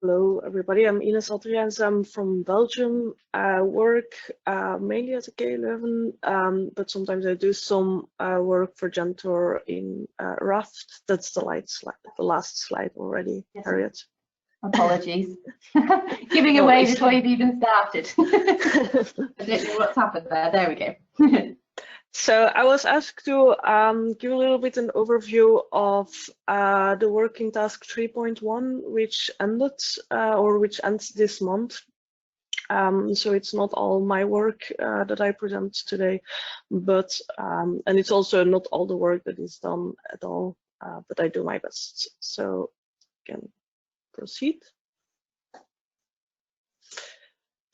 Hello, everybody. I'm Ines Adriaens. I'm from Belgium. I work mainly at the KU LEUVEN, but sometimes I do some work for GenTORE in RAFT. That's the last slide already, yes. Harriet. Apologies. Giving away before you've even started. I don't know what's happened there. There we go. So I was asked to give a little bit an overview of the working task 3.1, which ended or which ends this month. So it's not all my work that I present today, but and it's also not all the work that is done at all, but I do my best. So I can proceed.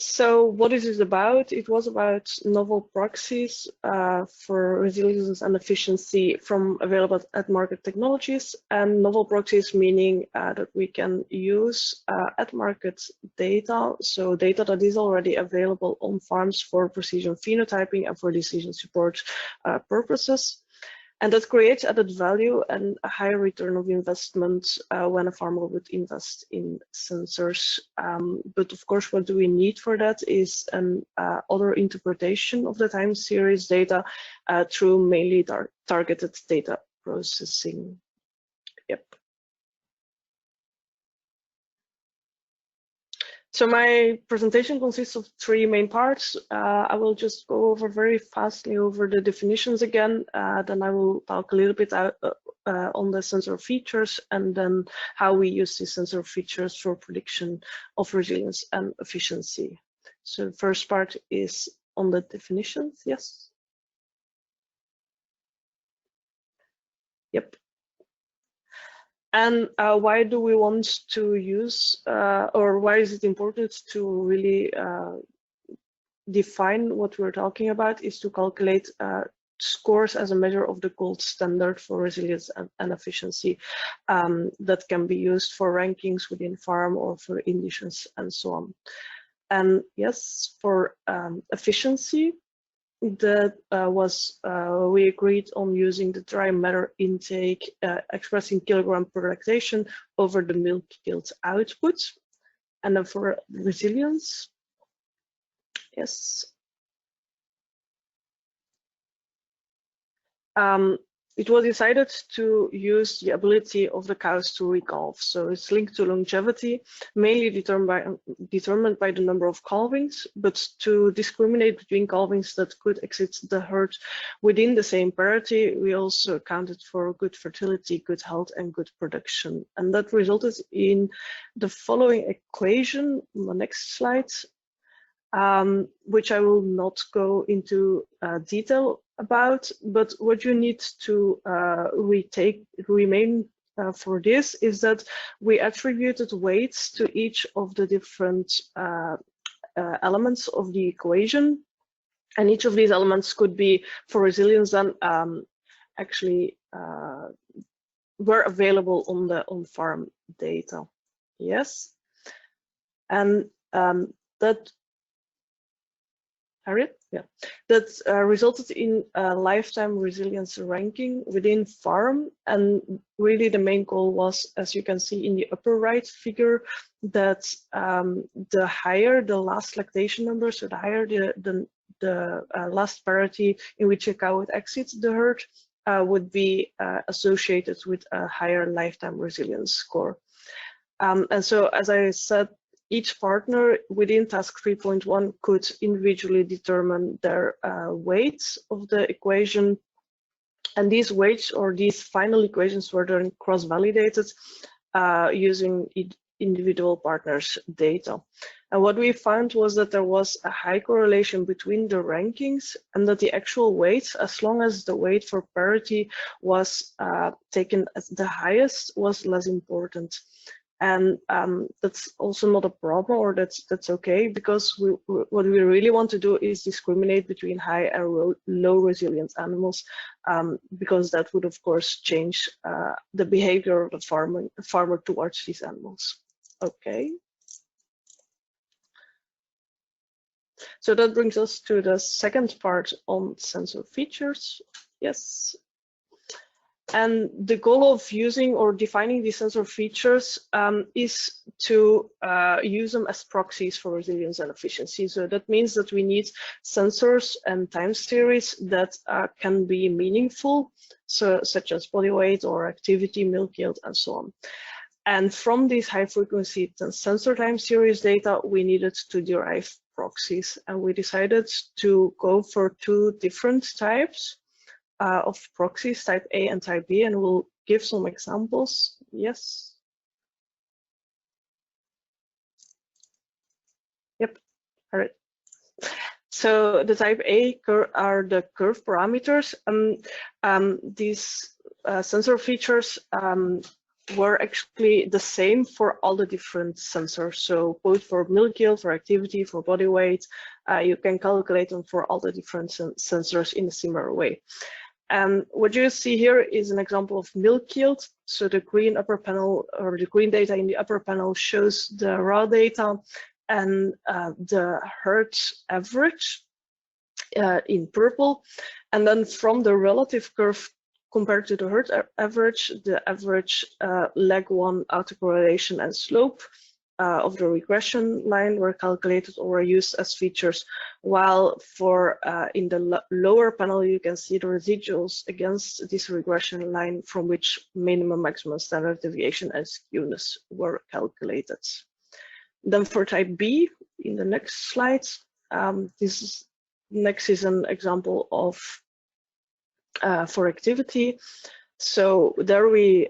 So what is it about? It was about novel proxies for resilience and efficiency from available at market technologies, and novel proxies meaning that we can use at market data, so data that is already available on farms for precision phenotyping and for decision support purposes. And that creates added value and a higher return of investment when a farmer would invest in sensors. But of course, what do we need for that is an other interpretation of the time series data through mainly targeted data processing. Yep. So my presentation consists of three main parts. I will just go over very fastly over the definitions again. Then I will talk a little bit on the sensor features and then how we use these sensor features for prediction of resilience and efficiency. So the first part is on the definitions. Yes. Yep. And why do we want to use, or why is it important to really define what we're talking about, is to calculate scores as a measure of the gold standard for resilience and efficiency that can be used for rankings within farm or for indices and so on. And yes, for efficiency, that we agreed on using the dry matter intake expressed in kilogram per lactation over the milk yield output. And then for resilience, yes, it was decided to use the ability of the cows to recalve. So it's linked to longevity, mainly determined by the number of calvings, but to discriminate between calvings that could exit the herd within the same parity, we also accounted for good fertility, good health, and good production. And that resulted in the following equation on the next slide, which I will not go into detail about, but what you need to remain for this is that we attributed weights to each of the different elements of the equation, and each of these elements could be for resilience and actually were available on the on-farm data. Yes, and that. Harriet? Yeah, that resulted in a lifetime resilience ranking within farm, and really the main goal was, as you can see in the upper right figure, that the higher the last lactation number, so the higher the last parity in which a cow would exit the herd, would be associated with a higher lifetime resilience score. And so, as I said, each partner within task 3.1 could individually determine their weights of the equation, and these weights or these final equations were then cross-validated using individual partners' data. And what we found was that there was a high correlation between the rankings and that the actual weights, as long as the weight for parity was taken as the highest, was less important. And that's also not a problem, or that's okay, because what we really want to do is discriminate between high and low resilience animals, because that would of course change the behavior of the farmer towards these animals. Okay. So that brings us to the second part on sensor features. Yes. And the goal of using or defining these sensor features is to use them as proxies for resilience and efficiency. So that means that we need sensors and time series that can be meaningful, so such as body weight or activity, milk yield, and so on. And from these high frequency sensor time series data, we needed to derive proxies. And we decided to go for two different types of proxies, type A and type B, and we'll give some examples. Yes. Yep, all right. So the type A are the curve parameters. These sensor features were actually the same for all the different sensors. So both for milk yield, for activity, for body weight, you can calculate them for all the different sensors in a similar way. And what you see here is an example of milk yield. So the green upper panel, or the green data in the upper panel, shows the raw data and the herd average in purple. And then from the relative curve compared to the herd average, the average leg one autocorrelation and slope of the regression line were calculated or were used as features, while for in the lower panel you can see the residuals against this regression line from which minimum, maximum, standard deviation and skewness were calculated. Then for type B, in the next slide, next is an example of for activity. So there we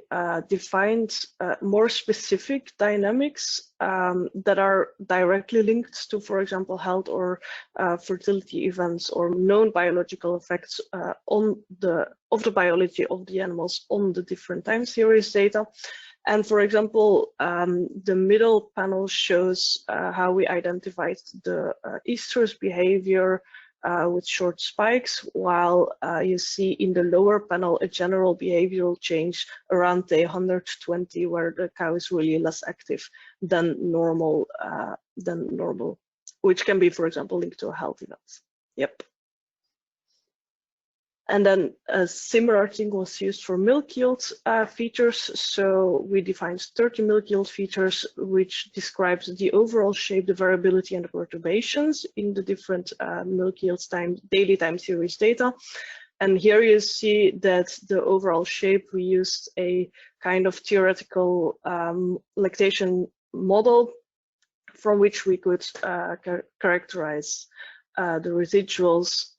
defined more specific dynamics that are directly linked to, for example, health or fertility events or known biological effects of the biology of the animals on the different time series data. And for example, the middle panel shows how we identified the estrus behavior with short spikes, while you see in the lower panel a general behavioral change around day 120, where the cow is really less active than normal, which can be, for example, linked to a health event. Yep. And then a similar thing was used for milk yield features. So we defined 30 milk yield features, which describes the overall shape, the variability, and the perturbations in the different milk yields daily time series data. And here you see that the overall shape, we used a kind of theoretical lactation model from which we could characterize the residuals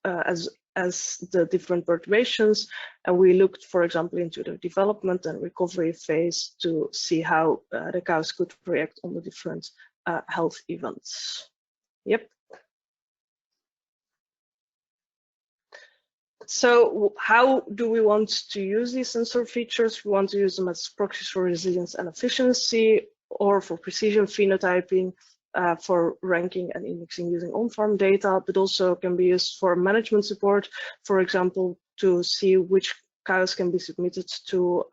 as the different perturbations, and we looked, for example, into the development and recovery phase to see how the cows could react on the different health events. Yep. So how do we want to use these sensor features? We want to use them as proxies for resilience and efficiency, or for precision phenotyping, for ranking and indexing using on-farm data, but also can be used for management support, for example, to see which cows can be submitted to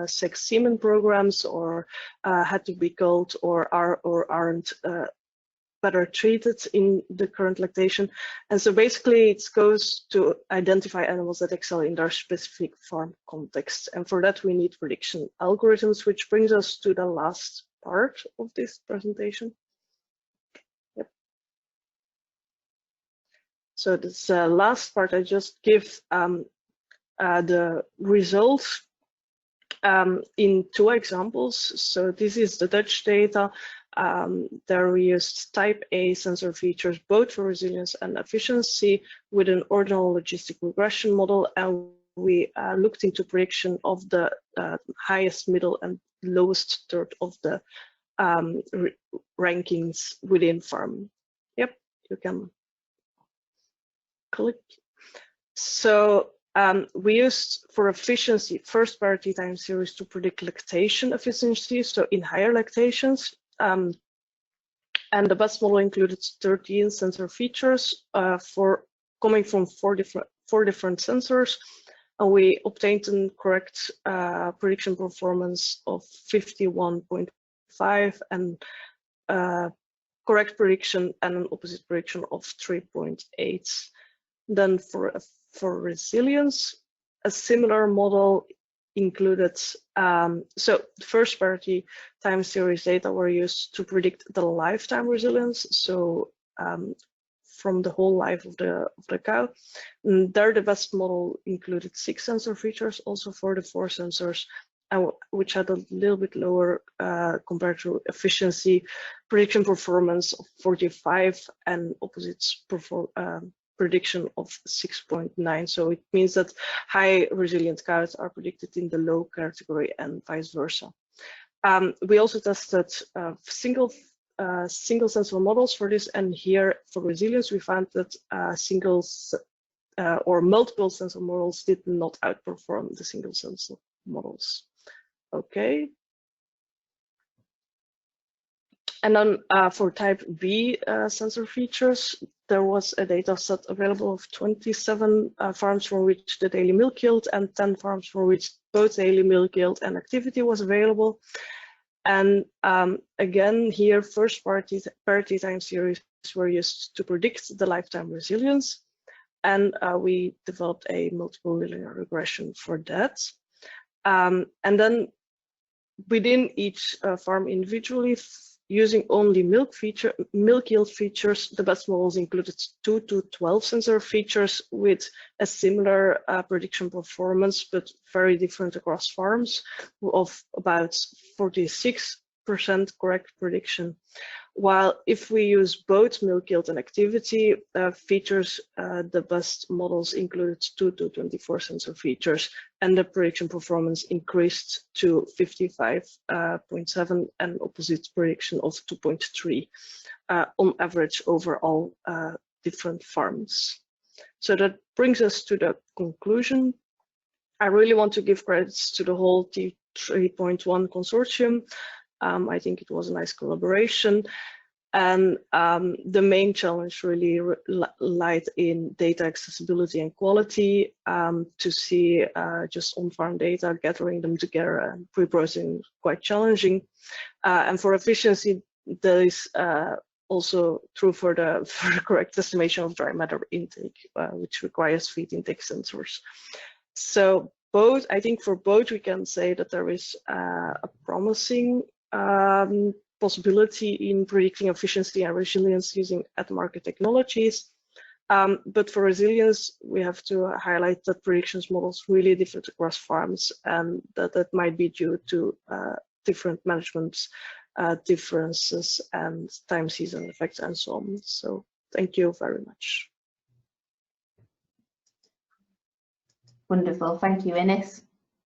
sex semen programs, or had to be culled, or are or aren't better treated in the current lactation. And so basically it goes to identify animals that excel in their specific farm context. And for that we need prediction algorithms, which brings us to the last part of this presentation. So this last part, I just give the results in two examples. So this is the Dutch data. There we used type A sensor features both for resilience and efficiency with an ordinal logistic regression model, and we looked into prediction of the highest, middle, and lowest third of the rankings within farm. Yep, you can click. So we used for efficiency first priority time series to predict lactation efficiency, so in higher lactations. And the best model included 13 sensor features coming from four different sensors, and we obtained a correct prediction performance of 51.5 and correct prediction and an opposite prediction of 3.8. Then for resilience, a similar model included, so first party time series data were used to predict the lifetime resilience. So from the whole life of the cow. And there, the best model included 6 sensor features, also for the 4 sensors, which had a little bit lower compared to efficiency, prediction performance of 45, and opposites prediction of 6.9. So it means that high resilient cows are predicted in the low category and vice versa. We also tested single sensor models for this, and here for resilience we found that singles or multiple sensor models did not outperform the single sensor models. Okay. And then for type B sensor features, there was a data set available of 27 farms for which the daily milk yield and 10 farms for which both daily milk yield and activity was available. And again, here first parity time series were used to predict the lifetime resilience. And we developed a multiple linear regression for that. And then within each farm individually, using only milk yield features, the best models included 2 to 12 sensor features with a similar prediction performance, but very different across farms, of about 46% correct prediction. While if we use both milk yield and activity features, the best models included 2 to 24 sensor features, and the prediction performance increased to 55.7 and opposite prediction of 2.3 on average over all different farms. So that brings us to the conclusion. I really want to give credits to the whole T3.1 consortium. I think it was a nice collaboration, and the main challenge really lied in data accessibility and quality. To see just on-farm data, gathering them together and pre-processing quite challenging. And for efficiency, that is also true for the correct estimation of dry matter intake, which requires feed intake sensors. So both, I think for both, we can say that there is a promising possibility in predicting efficiency and resilience using at-market technologies. But for resilience, we have to highlight that predictions models really differ across farms, and that might be due to different management differences and time season effects and so on. So thank you very much. Wonderful, thank you, Ines.